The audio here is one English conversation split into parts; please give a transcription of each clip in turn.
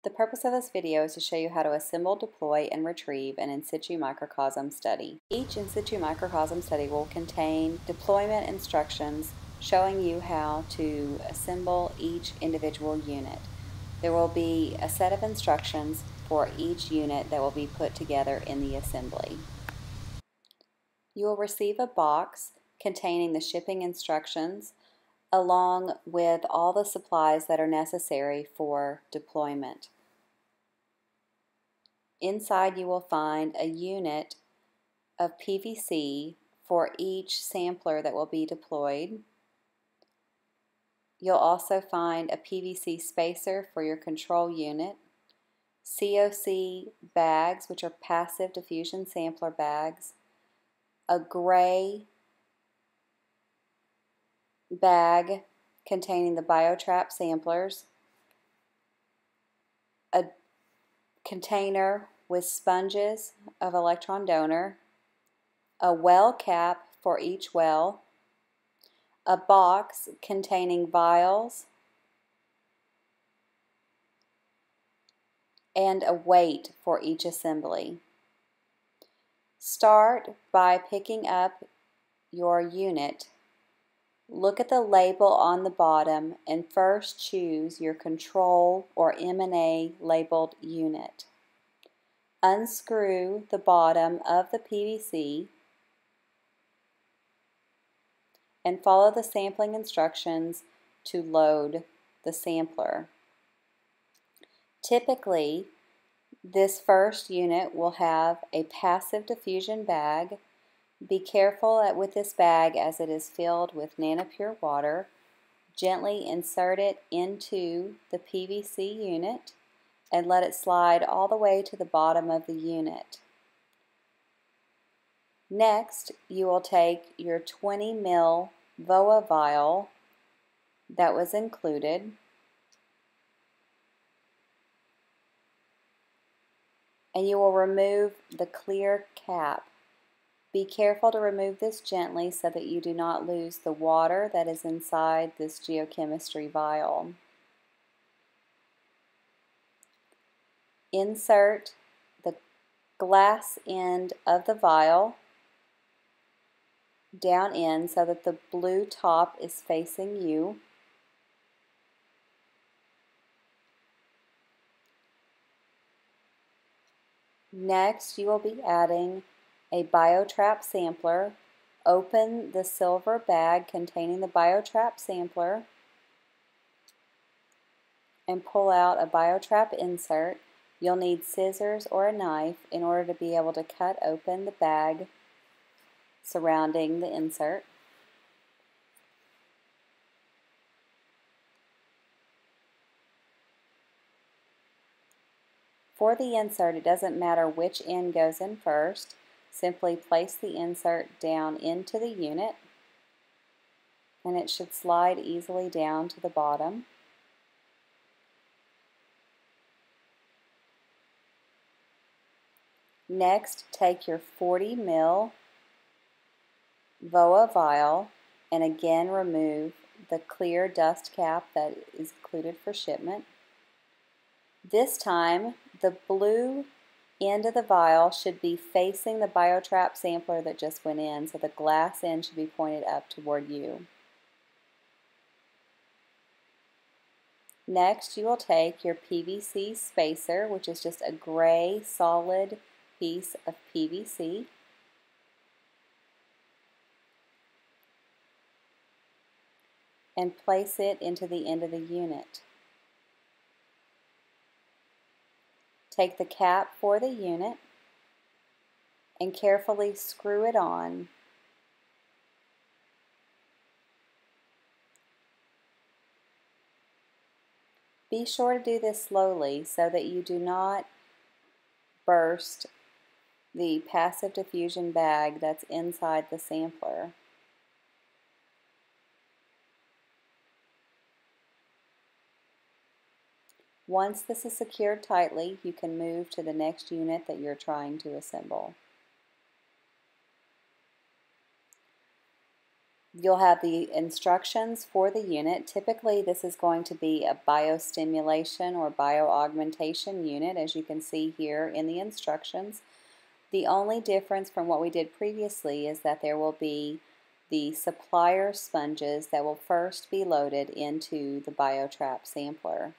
The purpose of this video is to show you how to assemble, deploy, and retrieve an in situ microcosm study. Each in situ microcosm study will contain deployment instructions showing you how to assemble each individual unit. There will be a set of instructions for each unit that will be put together in the assembly. You will receive a box containing the shipping instructions along with all the supplies that are necessary for deployment. Inside you will find a unit of PVC for each sampler that will be deployed. You'll also find a PVC spacer for your control unit, COC bags, which are passive diffusion sampler bags, a gray bag containing the Biotrap samplers, a container with sponges of electron donor, a well cap for each well, a box containing vials, and a weight for each assembly. Start by picking up your unit. Look at the label on the bottom and first choose your control or M&A labeled unit. Unscrew the bottom of the PVC and follow the sampling instructions to load the sampler. Typically, this first unit will have a passive diffusion bag. Be careful with this bag as it is filled with nanopure water. Gently insert it into the PVC unit and let it slide all the way to the bottom of the unit. Next, you will take your 20 ml VOA vial that was included and you will remove the clear cap. Be careful to remove this gently so that you do not lose the water that is inside this geochemistry vial. Insert the glass end of the vial down in so that the blue top is facing you. Next, you will be adding a Biotrap sampler. Open the silver bag containing the Biotrap sampler and pull out a Biotrap insert. You'll need scissors or a knife in order to be able to cut open the bag surrounding the insert. For the insert, it doesn't matter which end goes in first. Simply place the insert down into the unit and it should slide easily down to the bottom. Next, take your 40 ml VOA vial and again remove the clear dust cap that is included for shipment. This time, the blue end of the vial should be facing the Biotrap sampler that just went in, so the glass end should be pointed up toward you. Next, you will take your PVC spacer, which is just a gray solid piece of PVC, and place it into the end of the unit. Take the cap for the unit and carefully screw it on. Be sure to do this slowly so that you do not burst the passive diffusion bag that's inside the sampler. Once this is secured tightly, you can move to the next unit that you're trying to assemble. You'll have the instructions for the unit. Typically this is going to be a biostimulation or bioaugmentation unit, as you can see here in the instructions. The only difference from what we did previously is that there will be the supplier sponges that will first be loaded into the Biotrap sampler.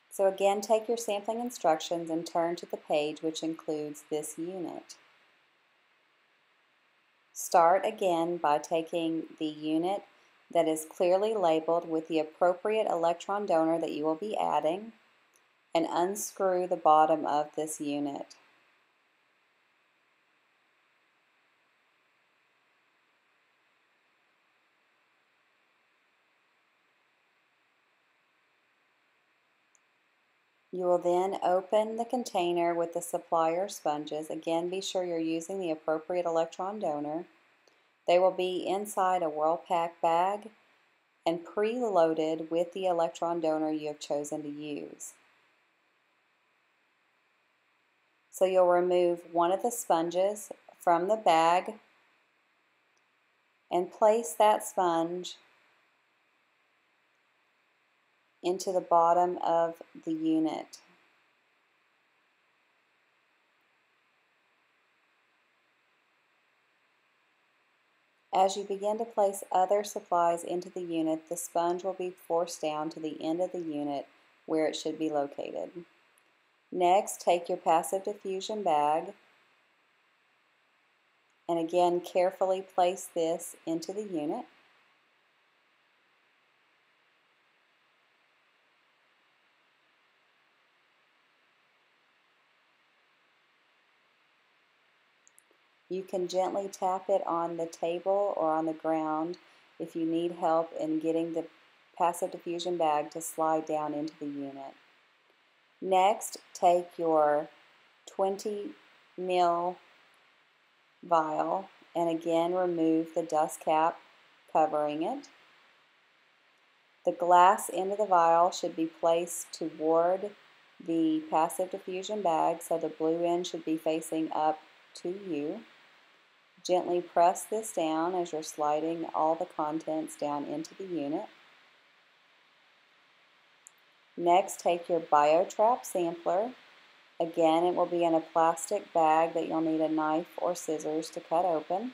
So again, take your sampling instructions and turn to the page which includes this unit. Start again by taking the unit that is clearly labeled with the appropriate electron donor that you will be adding and unscrew the bottom of this unit. You will then open the container with the supplier sponges. Again, be sure you're using the appropriate electron donor. They will be inside a WhirlPack bag and pre-loaded with the electron donor you have chosen to use. So you'll remove one of the sponges from the bag and place that sponge into the bottom of the unit. As you begin to place other supplies into the unit, the sponge will be forced down to the end of the unit where it should be located. Next, take your passive diffusion bag and again carefully place this into the unit. You can gently tap it on the table or on the ground if you need help in getting the passive diffusion bag to slide down into the unit. Next, take your 20 ml vial and again remove the dust cap covering it. The glass end of the vial should be placed toward the passive diffusion bag, so the blue end should be facing up to you. Gently press this down as you're sliding all the contents down into the unit. Next, take your Biotrap sampler. Again, it will be in a plastic bag that you'll need a knife or scissors to cut open.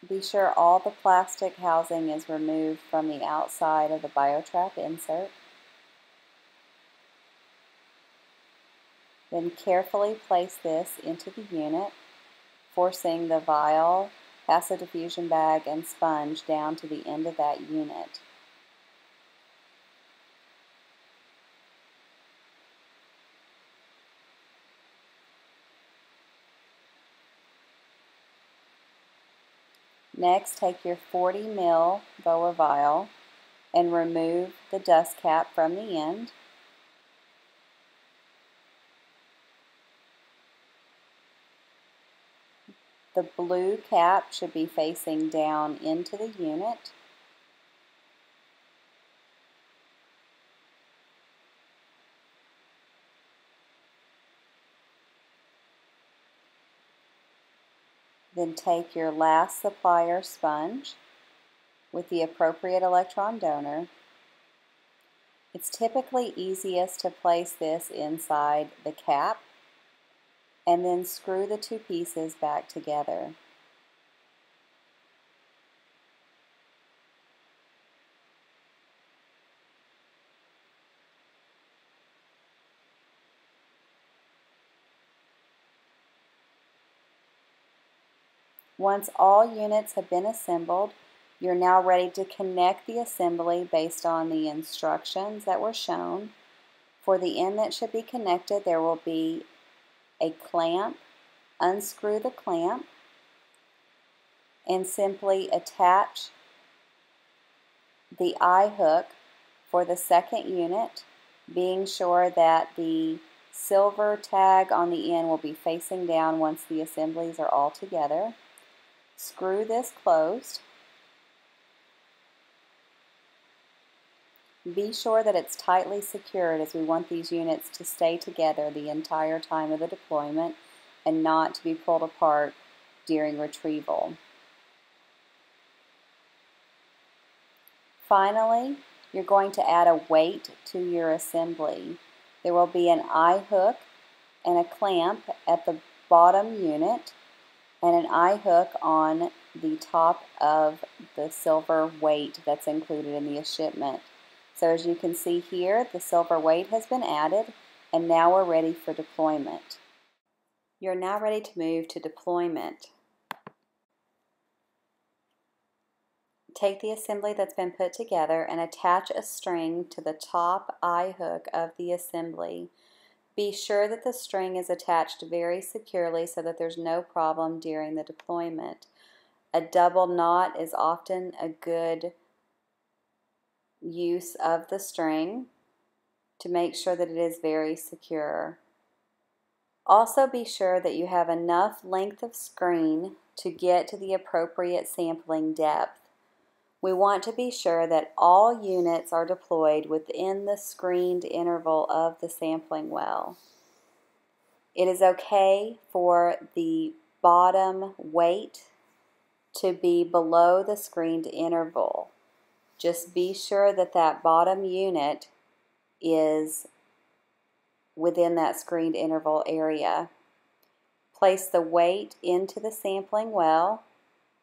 Be sure all the plastic housing is removed from the outside of the Biotrap insert. Then carefully place this into the unit, forcing the vial, passive diffusion bag, and sponge down to the end of that unit. Next, take your 40 ml Voa vial and remove the dust cap from the end. The blue cap should be facing down into the unit. Then take your last supplier sponge with the appropriate electron donor. It's typically easiest to place this inside the cap and then screw the two pieces back together. Once all units have been assembled, you're now ready to connect the assembly based on the instructions that were shown. For the end that should be connected, there will be a clamp. Unscrew the clamp and simply attach the eye hook for the second unit being sure that the silver tag on the end will be facing down once the assemblies are all together. Screw this closed. Be sure that it's tightly secured, as we want these units to stay together the entire time of the deployment and not to be pulled apart during retrieval. Finally, you're going to add a weight to your assembly. There will be an eye hook and a clamp at the bottom unit and an eye hook on the top of the silver weight that's included in the shipment. So as you can see here, the silver weight has been added, and now we're ready for deployment. You're now ready to move to deployment. Take the assembly that's been put together and attach a string to the top eye hook of the assembly. Be sure that the string is attached very securely so that there's no problem during the deployment. A double knot is often a good use of the string to make sure that it is very secure. Also be sure that you have enough length of screen to get to the appropriate sampling depth. We want to be sure that all units are deployed within the screened interval of the sampling well. It is okay for the bottom weight to be below the screened interval. Just be sure that that bottom unit is within that screened interval area. Place the weight into the sampling well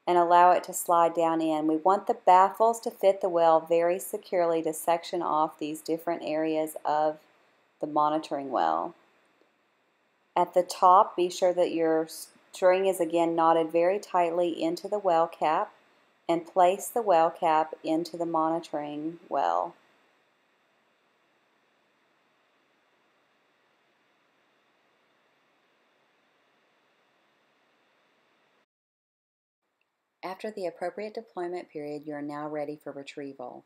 and allow it to slide down in. We want the baffles to fit the well very securely to section off these different areas of the monitoring well. At the top, be sure that your string is again knotted very tightly into the well cap, and place the well cap into the monitoring well. After the appropriate deployment period, you are now ready for retrieval.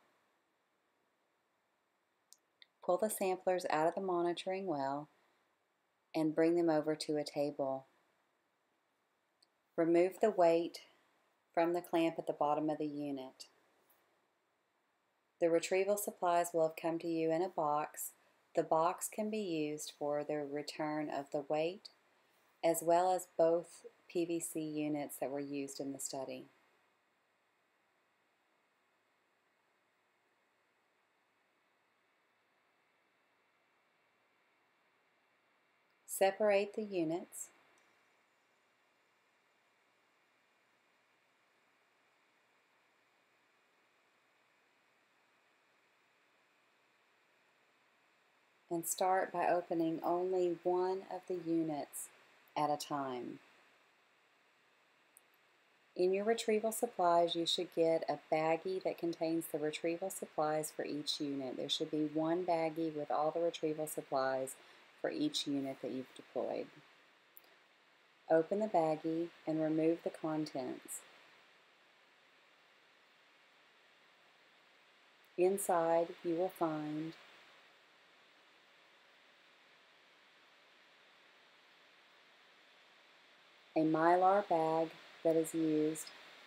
Pull the samplers out of the monitoring well and bring them over to a table. Remove the weight from the clamp at the bottom of the unit. The retrieval supplies will have come to you in a box. The box can be used for the return of the weight as well as both PVC units that were used in the study. Separate the units. And start by opening only one of the units at a time. In your retrieval supplies, you should get a baggie that contains the retrieval supplies for each unit. There should be one baggie with all the retrieval supplies for each unit that you've deployed. Open the baggie and remove the contents. Inside, you will find a Mylar bag that is used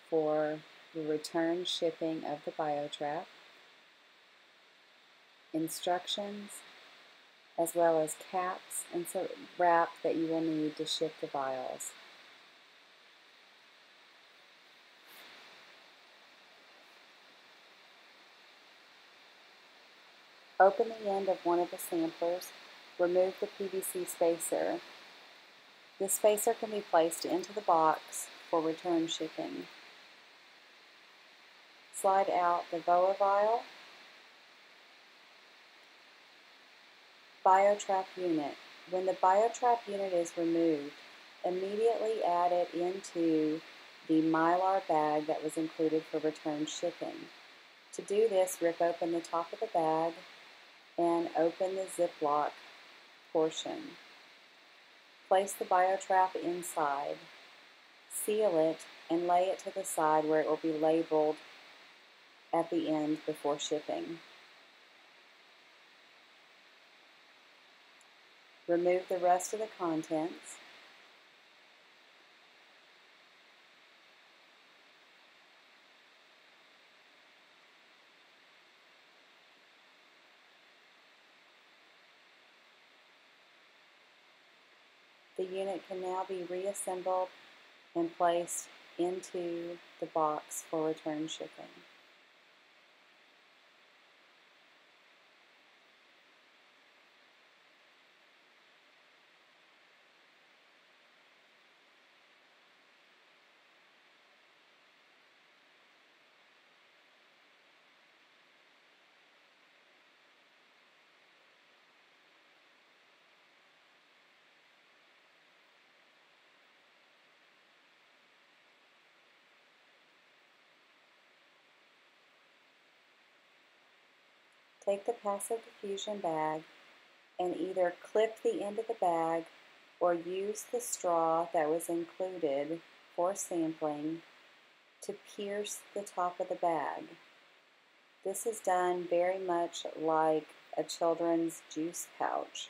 for the return shipping of the Biotrap, instructions, as well as caps and wrap that you will need to ship the vials. Open the end of one of the samplers, remove the PVC spacer. This spacer can be placed into the box for return shipping. Slide out the VOA vial, Biotrap unit. When the Biotrap unit is removed, immediately add it into the Mylar bag that was included for return shipping. To do this, rip open the top of the bag and open the Ziploc portion. Place the Biotrap inside, seal it, and lay it to the side where it will be labeled at the end before shipping. Remove the rest of the contents. The unit can now be reassembled and placed into the box for return shipping. Take the passive diffusion bag and either clip the end of the bag or use the straw that was included for sampling to pierce the top of the bag. This is done very much like a children's juice pouch.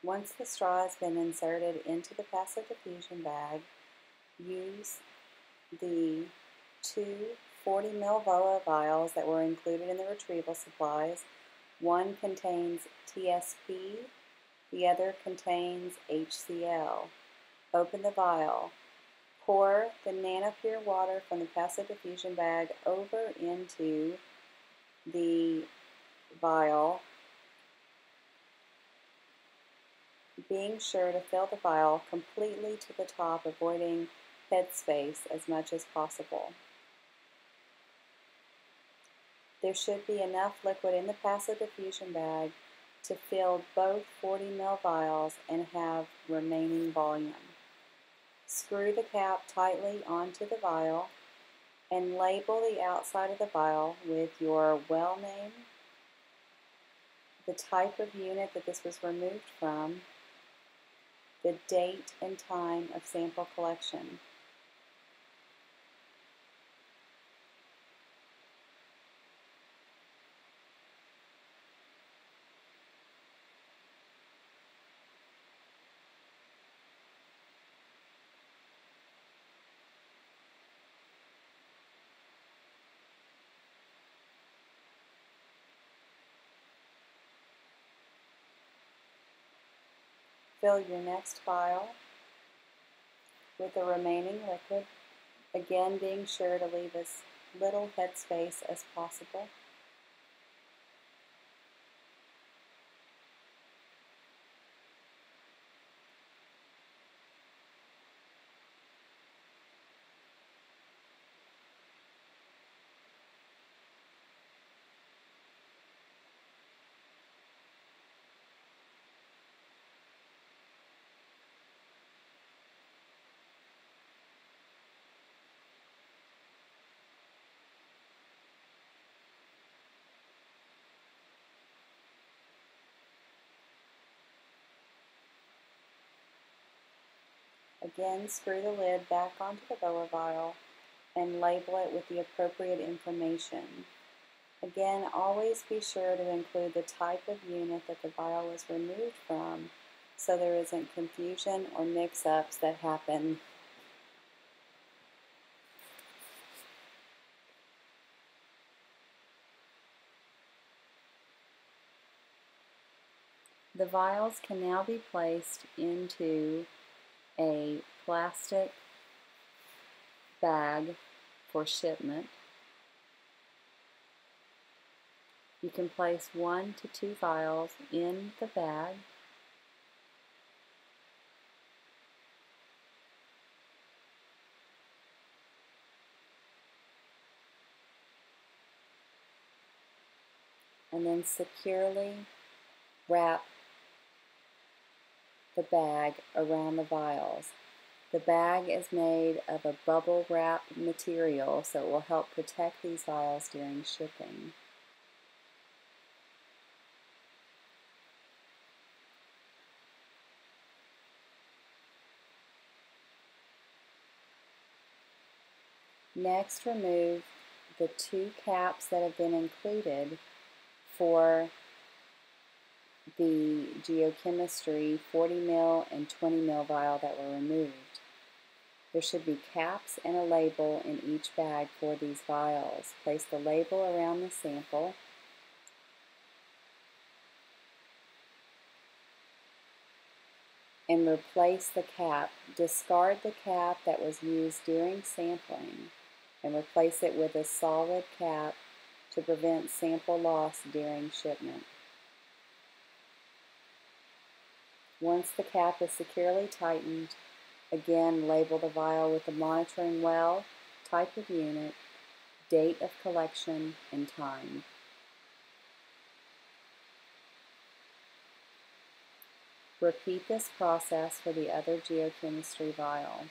Once the straw has been inserted into the passive diffusion bag, use the two 40 ml VOA vials that were included in the retrieval supplies. One contains TSP, the other contains HCl. Open the vial. Pour the nanopure water from the passive diffusion bag over into the vial, being sure to fill the vial completely to the top, avoiding headspace as much as possible. There should be enough liquid in the passive diffusion bag to fill both 40 ml vials and have remaining volume. Screw the cap tightly onto the vial and label the outside of the vial with your well name, the type of unit that this was removed from, the date and time of sample collection. Fill your next vial with the remaining liquid, again being sure to leave as little headspace as possible. Again, screw the lid back onto the VOA vial and label it with the appropriate information. Again, always be sure to include the type of unit that the vial was removed from so there isn't confusion or mix-ups that happen. The vials can now be placed into a plastic bag for shipment. You can place 1 to 2 vials in the bag. And then securely wrap the bag around the vials. The bag is made of a bubble wrap material, so it will help protect these vials during shipping. Next, remove the 2 caps that have been included for the geochemistry 40 ml and 20 ml vial that were removed. There should be caps and a label in each bag for these vials. Place the label around the sample. And replace the cap. Discard the cap that was used during sampling and replace it with a solid cap to prevent sample loss during shipment. Once the cap is securely tightened, again label the vial with the monitoring well, type of unit, date of collection, and time. Repeat this process for the other geochemistry vial.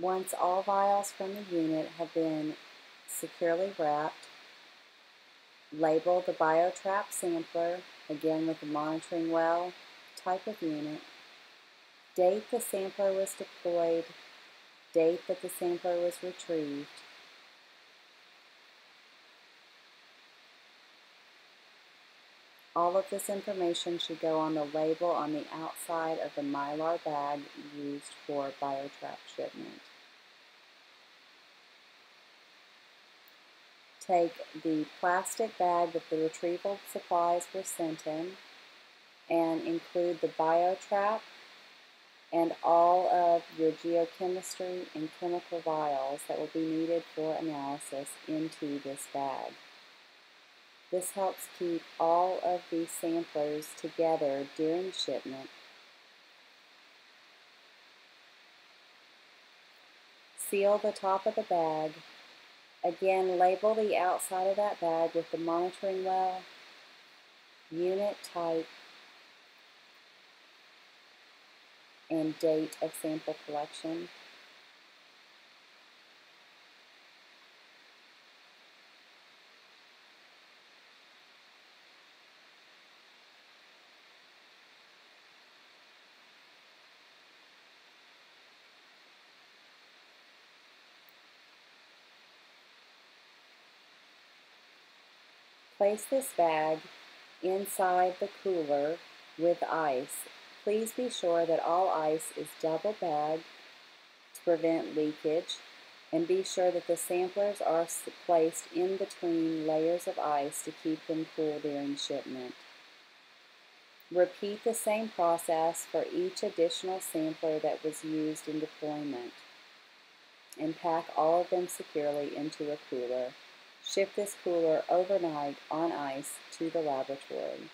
Once all vials from the unit have been securely wrapped, label the Biotrap sampler, again with the monitoring well, type of unit, date the sampler was deployed, date that the sampler was retrieved, all of this information should go on the label on the outside of the Mylar bag used for Biotrap shipment. Take the plastic bag that the retrieval supplies were sent in and include the Biotrap and all of your geochemistry and chemical vials that will be needed for analysis into this bag. This helps keep all of these samplers together during shipment. Seal the top of the bag. Again, label the outside of that bag with the monitoring well, unit type, and date of sample collection. Place this bag inside the cooler with ice. Please be sure that all ice is double bagged to prevent leakage, and be sure that the samplers are placed in between layers of ice to keep them cool during shipment. Repeat the same process for each additional sampler that was used in deployment, and pack all of them securely into a cooler. Ship this cooler overnight on ice to the laboratory.